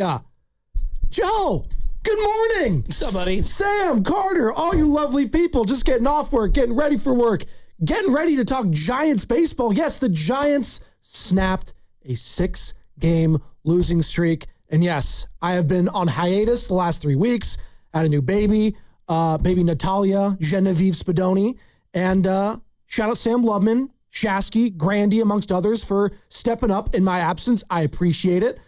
Yeah. Joe, good morning. What's up, buddy? Sam, Carter, all you lovely people just getting off work, getting ready for work, getting ready to talk Giants baseball. Yes, the Giants snapped a 6-game losing streak. And yes, I have been on hiatus the last 3 weeks. Had a new baby, baby Natalia Genevieve Spadoni. And shout out Sam Lubman, Shasky, Grandy, amongst others, for stepping up in my absence. I appreciate it.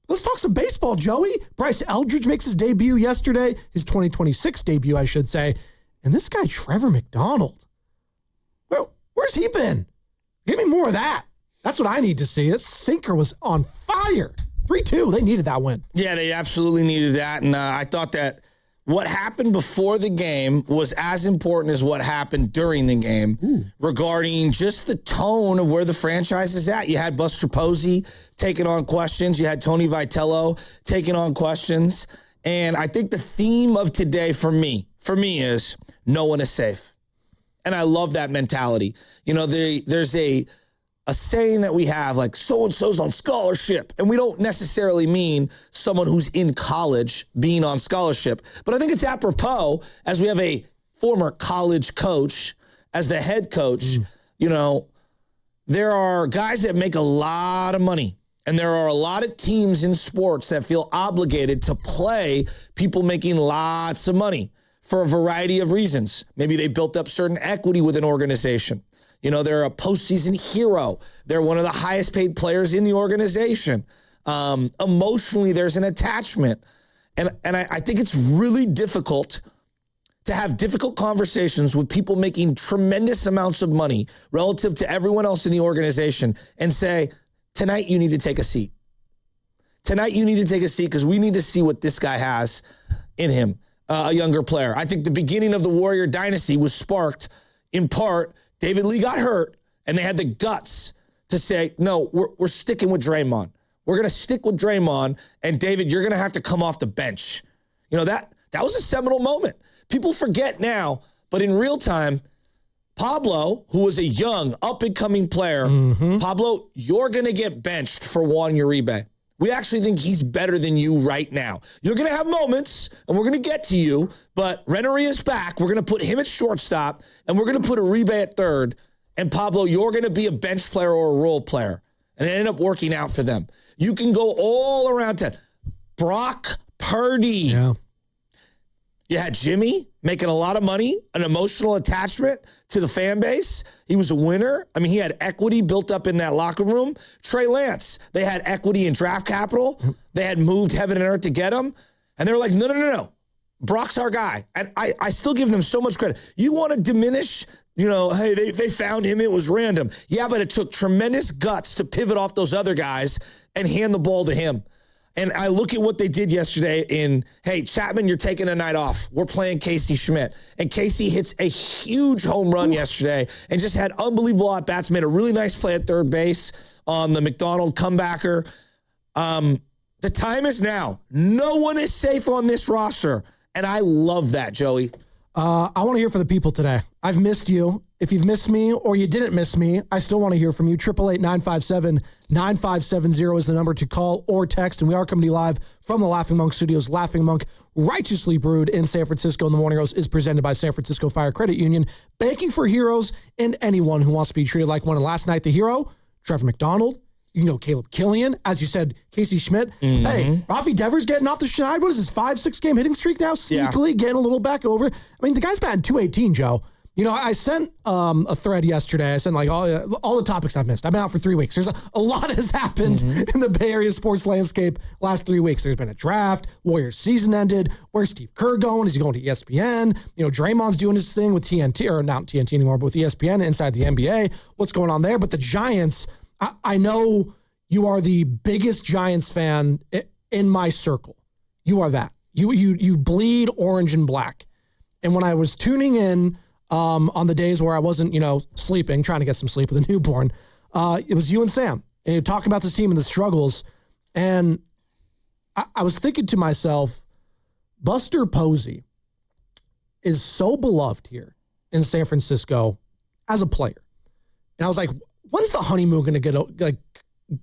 Let's talk some baseball, Joey. Bryce Eldridge makes his debut yesterday, his 2026 debut, I should say. And this guy, Trevor McDonald, well, where's he been? Give me more of that. That's what I need to see. This sinker was on fire. 3-2. They needed that win. Yeah, they absolutely needed that. And I thought that what happened before the game was as important as what happened during the game regarding just the tone of where the franchise is at. You had Buster Posey taking on questions. You had Tony Vitello taking on questions. And I think the theme of today for me is no one is safe. And I love that mentality. You know, there's a saying that we have, like, so-and-so's on scholarship. And we don't necessarily mean someone who's in college being on scholarship. But I think it's apropos, as we have a former college coach as the head coach. You know, there are guys that make a lot of money. And there are a lot of teams in sports that feel obligated to play people making lots of money for a variety of reasons. Maybe they built up certain equity with an organization. You know, they're a postseason hero. They're one of the highest paid players in the organization. Emotionally, there's an attachment. And I think it's really difficult to have difficult conversations with people making tremendous amounts of money relative to everyone else in the organization and say, tonight you need to take a seat. Tonight you need to take a seat because we need to see what this guy has in him, a younger player. I think the beginning of the Warrior dynasty was sparked in part. David Lee got hurt, and they had the guts to say, no, we're sticking with Draymond. We're going to stick with Draymond, and David, you're going to have to come off the bench. You know, that was a seminal moment. People forget now, but in real time, Pablo, who was a young, up-and-coming player, Pablo, you're going to get benched for Juan Uribe. We actually think he's better than you right now. You're going to have moments, and we're going to get to you, but Renteria's back. We're going to put him at shortstop, and we're going to put Uribe at third. And Pablo, you're going to be a bench player or a role player. And it ended up working out for them. You can go all around town. Brock Purdy. Yeah. You had Jimmy making a lot of money, an emotional attachment to the fan base. He was a winner. I mean, he had equity built up in that locker room. Trey Lance, they had equity in draft capital. They had moved heaven and earth to get him. And they were like, no. Brock's our guy. And I still give them so much credit. You want to diminish, you know, hey, they found him. It was random. Yeah, but it took tremendous guts to pivot off those other guys and hand the ball to him. And I look at what they did yesterday in, hey, Chapman, you're taking a night off. We're playing Casey Schmidt. And Casey hits a huge home run yesterday and just had unbelievable at-bats, made a really nice play at third base on the McDonald comebacker. The time is now. No one is safe on this roster. And I love that, Joey. I want to hear from the people today. I've missed you. If you've missed me or you didn't miss me, I still want to hear from you. 888-957-9570 is the number to call or text. And we are coming to you live from the Laughing Monk Studios. Laughing Monk, righteously brewed in San Francisco in the Morning Roast, is presented by San Francisco Fire Credit Union. Banking for heroes and anyone who wants to be treated like one. And last night, the hero, Trevor McDonald. You can go Caleb Killian. As you said, Casey Schmidt. Hey, Rafi Devers getting off the schneid. What is this, 5-6 game hitting streak now? Sneakily getting a little back over. I mean, the guy's batting .218, Joe. You know, I sent a thread yesterday. I sent like all the topics I've missed. I've been out for 3 weeks. There's a lot has happened in the Bay Area sports landscape last 3 weeks. There's been a draft. Warriors season ended. Where's Steve Kerr going? Is he going to ESPN? You know, Draymond's doing his thing with TNT, or not TNT anymore, but with ESPN inside the NBA. What's going on there? But the Giants, I know you are the biggest Giants fan in my circle. You are that. You bleed orange and black. And when I was tuning in on the days where I wasn't, sleeping, trying to get some sleep with a newborn, it was you and Sam. And you're talking about this team and the struggles. And I was thinking to myself, Buster Posey is so beloved here in San Francisco as a player. And I was like, when's the honeymoon going to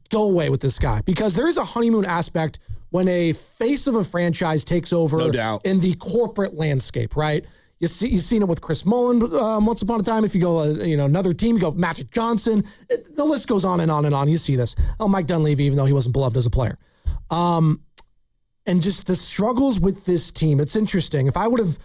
go away with this guy? Because there is a honeymoon aspect when a face of a franchise takes over No doubt. in the corporate landscape, right? You've seen it with Chris Mullen once upon a time. If you go, another team, you go Magic Johnson. The list goes on and on and on. You see this. Oh, Mike Dunleavy, even though he wasn't beloved as a player. And just the struggles with this team. It's interesting. If I would have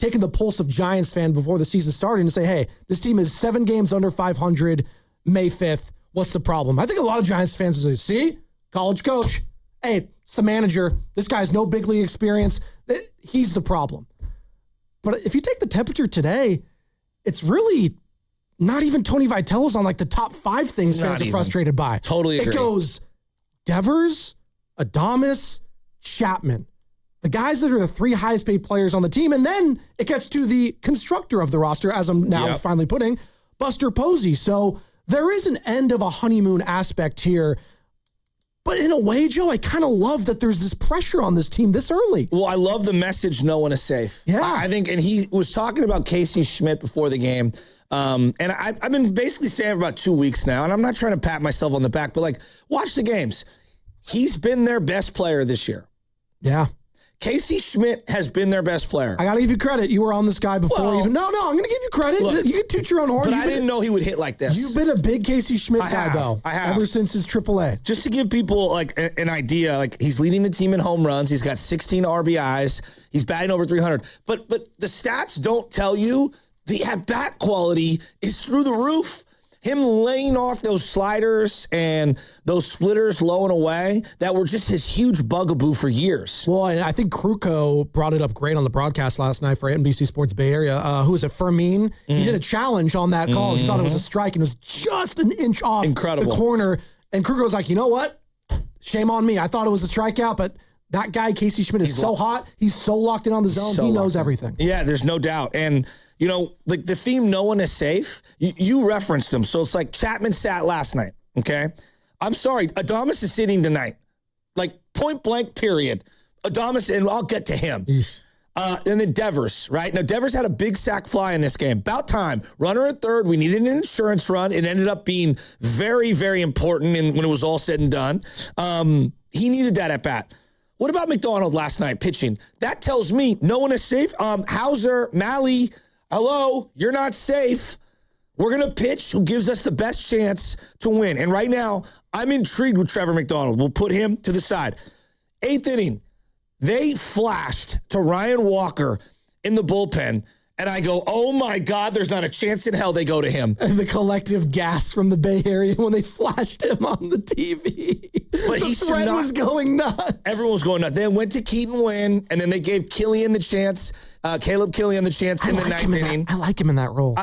taken the pulse of Giants fan before the season started and say, hey, this team is 7 games under 500 May 5th. What's the problem? I think a lot of Giants fans would say, see, college coach. Hey, it's the manager. This guy has no big league experience. He's the problem. But if you take the temperature today, it's really not even Tony Vitello's on like the top 5 things fans are frustrated by. Totally agree. It goes Devers, Adames, Chapman. The guys that are the 3 highest paid players on the team. And then it gets to the constructor of the roster, as I'm now finally putting, Buster Posey. So there is an end of a honeymoon aspect here. But in a way, Joe, I kind of love that there's this pressure on this team this early. Well, I love the message, no one is safe. Yeah. I think, and he was talking about Casey Schmidt before the game. And I've been basically saying for about 2 weeks now, and I'm not trying to pat myself on the back, but like, watch the games. He's been their best player this year. Yeah. Casey Schmidt has been their best player. I got to give you credit. You were on this guy before. No, I'm going to give you credit. Look, you can toot your own horn. But I didn't know he would hit like this. You've been a big Casey Schmidt guy, though. I have. Ever since his AAA. Just to give people like an idea, like he's leading the team in home runs. He's got 16 RBIs. He's batting over 300. But the stats don't tell you the at-bat quality is through the roof. Him laying off those sliders and those splitters low and away that were just his huge bugaboo for years. Well, and I think Kruko brought it up great on the broadcast last night for NBC Sports Bay Area. Who was it? Fermin. He did a challenge on that call. He thought it was a strike and it was just an inch off the corner. And Kruko was like, you know what? Shame on me. I thought it was a strikeout, but that guy, Casey Schmidt, is so hot. He's so locked in on the zone. He knows everything. Yeah, there's no doubt. And like the theme, no one is safe. You referenced him. So it's like Chapman sat last night, okay? I'm sorry. Adames is sitting tonight. Like point blank, period. Adames, and I'll get to him. And then Devers, right? Now, Devers had a big sack fly in this game. About time. Runner at third. We needed an insurance run. It ended up being very, very important when it was all said and done. He needed that at bat. What about McDonald last night pitching? That tells me no one is safe. Hauser, Malley, hello, you're not safe. We're going to pitch who gives us the best chance to win. And right now, I'm intrigued with Trevor McDonald. We'll put him to the side. 8th inning, they flashed to Ryan Walker in the bullpen. And I go, oh, my God, there's not a chance in hell they go to him. And the collective gasp from the Bay Area when they flashed him on the TV. But the thread was going nuts. Everyone was going nuts. They went to Keaton Wynn, and then they gave Killian the chance, Caleb Killian the chance in the 9th inning. I like him in that role.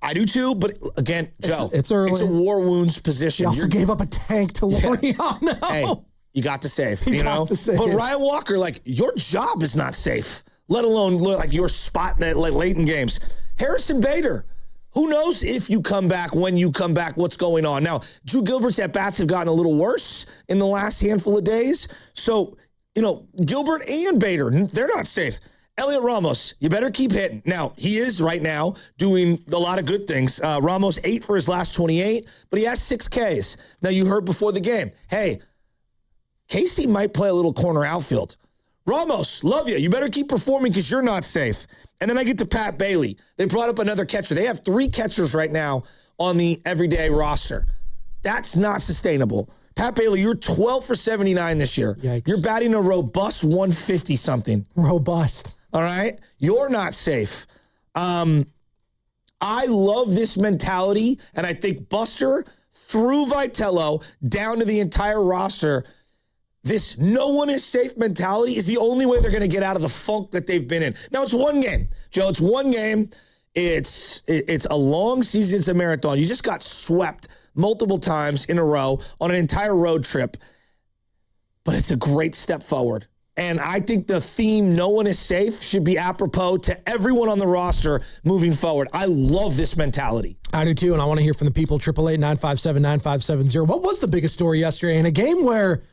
I do too, but again, Joe, it's early. It's a war wounds position. He also gave up a tank to Laureano. Hey, you got the save. But Ryan Walker, like, your job is not safe, let alone like your spot late in games. Harrison Bader, who knows if you come back, when you come back, what's going on. Now, Drew Gilbert's at-bats have gotten a little worse in the last handful of days. So, Gilbert and Bader, they're not safe. Elliot Ramos, you better keep hitting. Now, he is right now doing a lot of good things. Ramos 8 for his last 28, but he has 6 Ks. Now, you heard before the game, hey, Casey might play a little corner outfield. Ramos, love you. You better keep performing because you're not safe. And then I get to Pat Bailey. They brought up another catcher. They have 3 catchers right now on the everyday roster. That's not sustainable. Pat Bailey, you're 12 for 79 this year. Yikes. You're batting a robust 150-something. Robust. All right? You're not safe. I love this mentality, and I think Buster, through Vitello, down to the entire roster, this no one is safe mentality is the only way they're going to get out of the funk that they've been in. Now, it's one game. Joe, it's one game. It's a long season. It's a marathon. You just got swept multiple times in a row on an entire road trip. But it's a great step forward. And I think the theme, no one is safe, should be apropos to everyone on the roster moving forward. I love this mentality. I do too, and I want to hear from the people. 888-957-9570. What was the biggest story yesterday in a game where,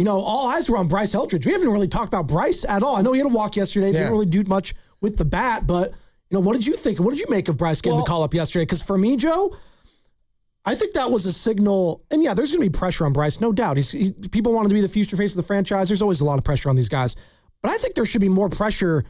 all eyes were on Bryce Eldridge? We haven't really talked about Bryce at all. I know he had a walk yesterday. Didn't really do much with the bat, but, what did you think? What did you make of Bryce getting the call up yesterday? Because for me, Joe, I think that was a signal. And yeah, there's going to be pressure on Bryce, no doubt. People want him to be the future face of the franchise. There's always a lot of pressure on these guys. But I think there should be more pressure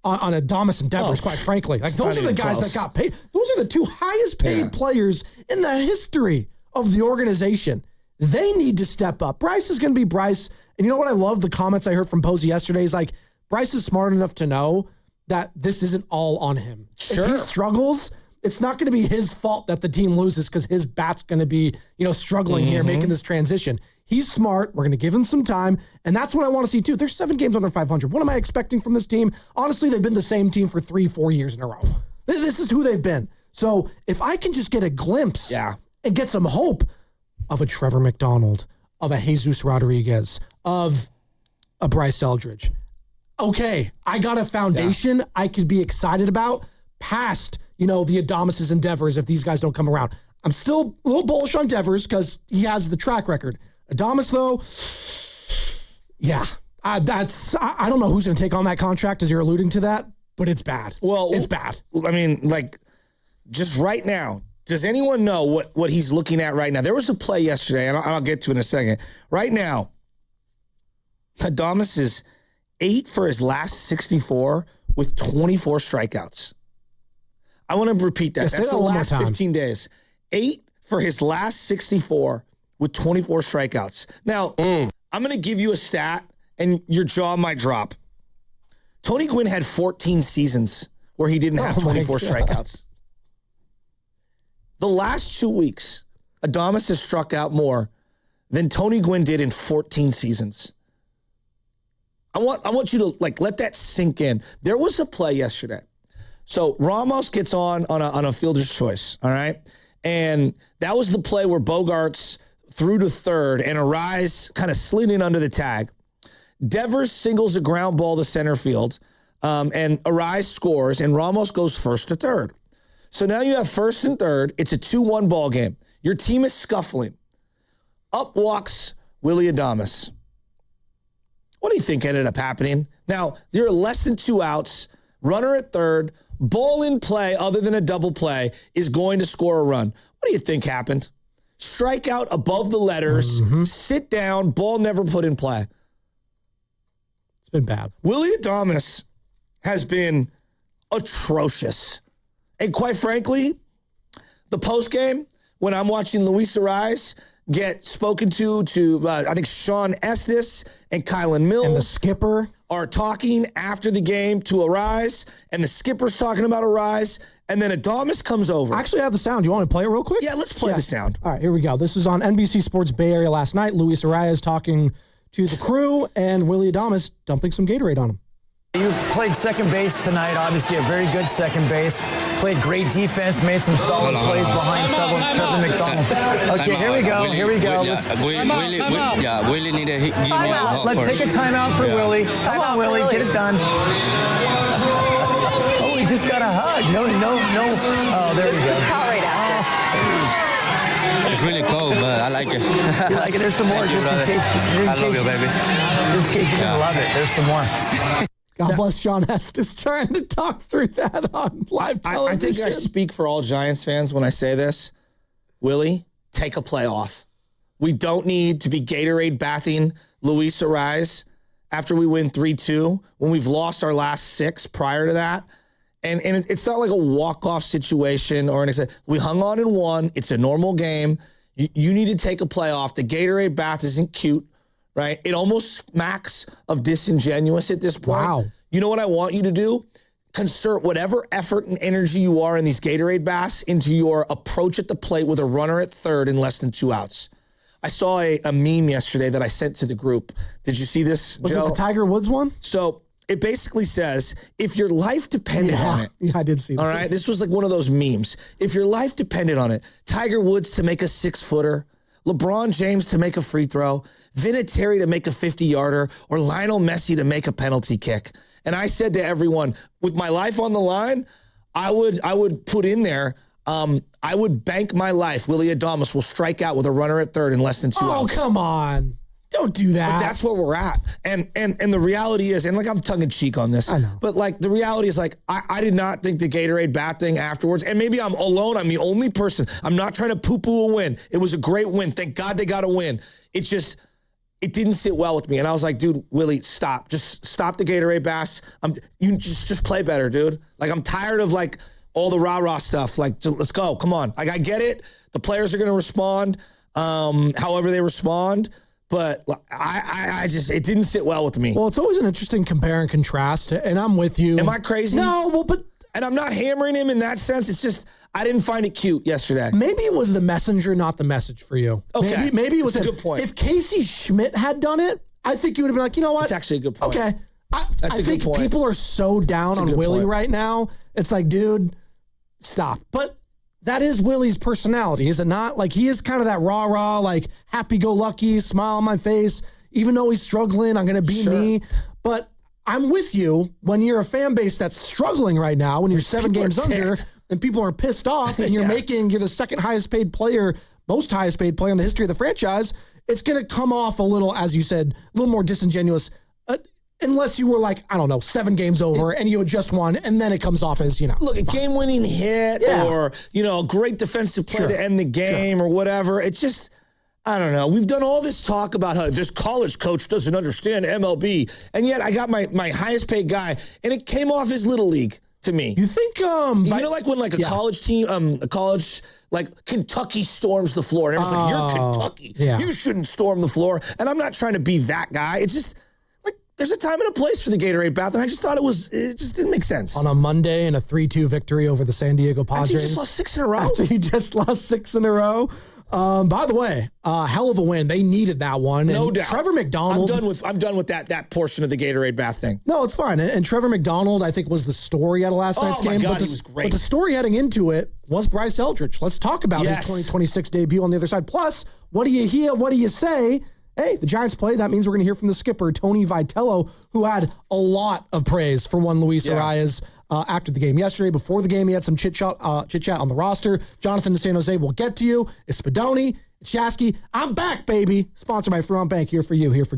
on Adames and Devers, quite frankly. Like, those are the guys that got paid. Those are the two highest paid players in the history of the organization. They need to step up. Bryce is going to be Bryce. And you know what I love? The comments I heard from Posey yesterday is like, Bryce is smart enough to know that this isn't all on him. Sure. If he struggles, it's not going to be his fault that the team loses because his bat's going to be, struggling here, making this transition. He's smart. We're going to give him some time. And that's what I want to see too. There's 7 games under 500. What am I expecting from this team? Honestly, they've been the same team for 3-4 years in a row. This is who they've been. So if I can just get a glimpse and get some hope of a Trevor McDonald, of a Jesus Rodriguez, of a Bryce Eldridge, okay, I got a foundation I could be excited about past, the Adames and Devers if these guys don't come around. I'm still a little bullish on Devers because he has the track record. Adames, though, I don't know who's going to take on that contract as you're alluding to that, but it's bad. Well, it's bad. I mean, just right now, does anyone know what he's looking at right now? There was a play yesterday, and I'll get to it in a second. Right now, Adames is 8 for his last 64 with 24 strikeouts. I want to repeat that. That's the last 15 days. 8 for his last 64 with 24 strikeouts. Now, I'm going to give you a stat, and your jaw might drop. Tony Gwynn had 14 seasons where he didn't have 24 strikeouts. The last 2 weeks, Adames has struck out more than Tony Gwynn did in 14 seasons. I want you to let that sink in. There was a play yesterday. So Ramos gets on a fielder's choice, all right? And that was the play where Bogarts threw to third and Arise kind of slid in under the tag. Devers singles a ground ball to center field, and Arise scores, and Ramos goes first to third. So now you have first and third. It's a 2-1 ball game. Your team is scuffling. Up walks Willy Adames. What do you think ended up happening? Now, there are less than 2 outs. Runner at third. Ball in play, other than a double play, is going to score a run. What do you think happened? Strikeout above the letters. Sit down. Ball never put in play. It's been bad. Willy Adames has been atrocious. And quite frankly, the postgame, when I'm watching Luis Arise get spoken to I think Sean Estes and Kylan Mills. And the skipper. Are talking after the game to Arise, and the skipper's talking about Arise, and then Adames comes over. I actually have the sound. You want to play it real quick? Yeah, let's play the sound. All right, here we go. This is on NBC Sports Bay Area last night. Luis Arias talking to the crew, and Willy Adames dumping some Gatorade on him. You played second base tonight, obviously a very good second base. Played great defense, made some solid plays behind Trevor McDonald. Okay, here we go. Willy need to give me a hug. Let's take a timeout for Willy. Come on, Willy, get it done. Oh, we just got a hug. No. Oh, there we go. It's really cold, but I like it. You like it? There's some more, just in case. I love you, baby. Just in case you didn't love it. There's some more. God bless Sean Estes trying to talk through that on live television. I think I speak for all Giants fans when I say this. Willie, take a play off. We don't need to be Gatorade bathing Luis Arise after we win 3-2 when we've lost our last 6 prior to that. And it's not like a walk-off situation or we hung on and won. It's a normal game. You need to take a play off. The Gatorade bath isn't cute. Right? It almost smacks of disingenuous at this point. Wow. You know what I want you to do? Concert whatever effort and energy you are in these Gatorade baths into your approach at the plate with a runner at third in less than 2 outs. I saw a meme yesterday that I sent to the group. Did you see this, Joe? Was it the Tiger Woods one? So it basically says, if your life depended on it. Yeah, I did see that. All right? This was like one of those memes. If your life depended on it, Tiger Woods to make a 6-footer, LeBron James to make a free throw, Vinatieri to make a 50-yarder, or Lionel Messi to make a penalty kick. And I said to everyone, with my life on the line, I would put in there, I would bank my life. Willy Adames will strike out with a runner at third in less than 2 outs. Oh, come on. Don't do that. But that's where we're at. And the reality is, and like I'm tongue in cheek on this, I know. but like the reality is like, I did not think the Gatorade bat thing afterwards. And maybe I'm alone. I'm the only person. I'm not trying to poo-poo a win. It was a great win. Thank God they got a win. It didn't sit well with me. And I was like, dude, Willie, stop. Just stop the Gatorade bass. You just play better, dude. Like I'm tired of like all the rah-rah stuff. Like, let's go. Come on. Like I get it. The players are going to respond however they respond. But I just, it didn't sit well with me. Well, it's always an interesting compare and contrast, and I'm with you. Am I crazy? No, well, but... And I'm not hammering him in that sense. It's just, I didn't find it cute yesterday. Maybe it was the messenger, not the message for you. Okay. Maybe it was a good point. If Casey Schmidt had done it, I think you would have been like, you know what? That's actually a good point. Okay. I think good point. people are so down on Willie right now. It's like, dude, stop. But that is Willie's personality, is it not? Like, he is kind of that rah-rah, like, happy-go-lucky, smile on my face. Even though he's struggling, I'm going to be me. But I'm with you when you're a fan base that's struggling right now, when you're 7 games under, and people are pissed off, and you're the second highest paid player, most highest paid player in the history of the franchise. It's going to come off a little, as you said, a little more disingenuous. Unless you were like, I don't know, 7 games over and you had just won, and then it comes off as, Look, a game-winning hit or, a great defensive play to end the game or whatever. It's just, I don't know. We've done all this talk about how this college coach doesn't understand MLB, and yet I got my highest-paid guy, and it came off as Little League to me. You think, like when like a college team, like Kentucky storms the floor, and everyone's like, you're Kentucky. Yeah. You shouldn't storm the floor. And I'm not trying to be that guy. It's just, there's a time and a place for the Gatorade bath, and I just thought it just didn't make sense. On a Monday in a 3-2 victory over the San Diego Padres. After you just lost 6 in a row. After you just lost 6 in a row. By the way, hell of a win. They needed that one. No doubt. Trevor McDonald. I'm done with that portion of the Gatorade bath thing. No, it's fine. And Trevor McDonald, I think, was the story out of last night's game. Oh, my God, he was great. But the story heading into it was Bryce Eldridge. Let's talk about his 2026 debut on the other side. Plus, what do you hear? What do you say? Hey, the Giants play. That means we're going to hear from the skipper, Tony Vitello, who had a lot of praise for one Luis Arias after the game yesterday. Before the game, he had some chit-chat on the roster. Jonathan de San Jose will get to you. It's Spadoni. It's Shasky. I'm back, baby. Sponsored by Fremont Bank. Here for you. Here for good.